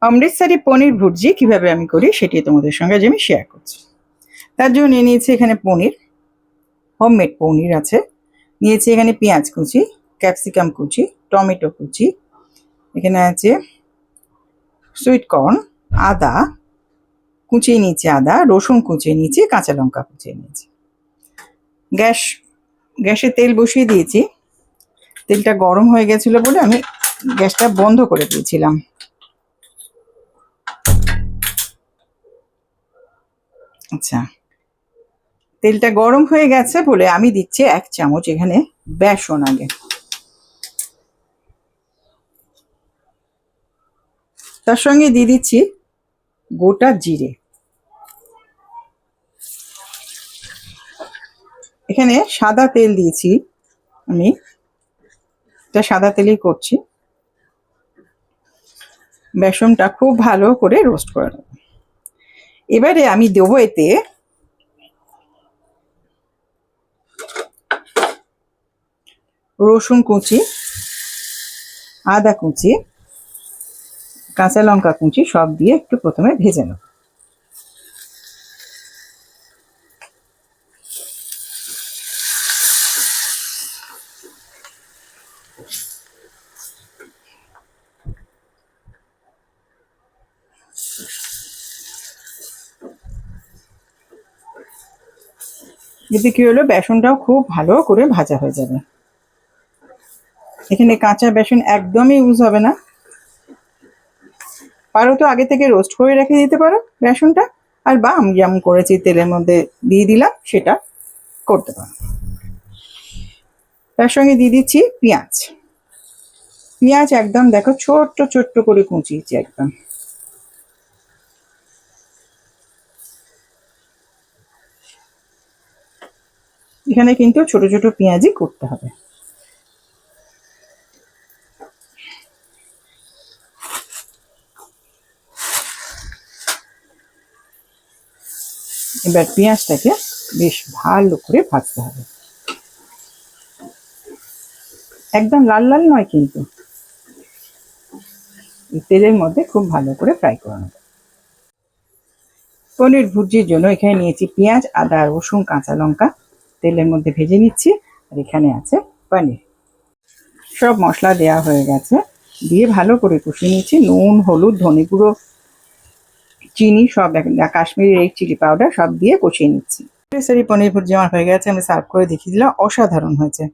অমৃতসরি পনির ভুর্জি কিভাবে আমি করি সেটি তোমাদের সঙ্গে আজ আমি শেয়ার করছি। তার জন্য নিয়ে নিয়েছি এখানে পনির, হোমমেড পনির আছে। নিয়েছি এখানে পেঁয়াজ কুচি, ক্যাপসিকাম কুচি, টমেটো কুচি, এখানে আছে সুইট কর্ন, আদা কুচিয়ে নিয়েছি, আদা রসুন কুচিয়ে নিয়েছি, কাঁচা লঙ্কা কুচিয়ে নিয়েছি। গ্যাসে তেল বসিয়ে দিয়েছি। তেলটা গরম হয়ে গেছিল বলে আমি গ্যাসটা বন্ধ করে দিয়েছিলাম। আচ্ছা, তেলটা গরম হয়ে গেছে বলে আমি দিচ্ছি 1 চামচ এখানে বেসন। আগে তার সঙ্গে দিয়ে দিচ্ছি গোটা জিরে। এখানে সাদা তেল দিয়েছি, আমি এটা সাদা তেলেই করছি। বেসনটা খুব ভালো করে রোস্ট করে নেব। এবারে আমি দেবো এতে রসুন কুচি, আদা কুচি, কাঁচা লঙ্কা কুচি সব দিয়ে একটু প্রথমে ভেজে নেব। এতে কি হলো, বেসনটাও খুব ভালো করে ভাজা হয়ে যাবে। এখানে কাঁচা বেসন একদমই ইউজ হবে না। পারো তো আগে থেকে রোস্ট করে রেখে দিতে পারো বেসনটা, আর বা আমি যেমন করেছি তেলের মধ্যে দিয়ে দিলাম সেটা করতে পারো। তার সঙ্গে দিয়ে দিচ্ছি পেঁয়াজ। পেঁয়াজ একদম দেখো ছোট্ট ছোট্ট করে কুচিয়েছি একদম। এখানে কিন্তু ছোট ছোট পেঁয়াজই করতে হবে। এবার পেঁয়াজটাকে বেশ ভালো করে ভাজতে হবে, একদম লাল লাল নয় কিন্তু, তেলের মধ্যে খুব ভালো করে ফ্রাই করে নেব। পনির ভুর্জির জন্য এখানে নিয়েছি পেঁয়াজ, আদা, রসুন, কাঁচা লঙ্কা, তেলের মধ্যে ভেজে নিচ্ছি। আর এখানে আছে পনির। সব মশলা দেওয়া হয়ে গেছে, দিয়ে ভালো করে কষিয়ে নিচ্ছি। নুন, হলুদ, ধনে গুঁড়ো, চিনি সব, কাশ্মীরি রেড চিলি পাউডার সব দিয়ে কষিয়ে নিচ্ছি। সরি, পনির ভুর্জি আমার হয়ে গেছে, আমি সার্ভ করে দেখিয়ে দিলাম। অসাধারণ হয়েছে।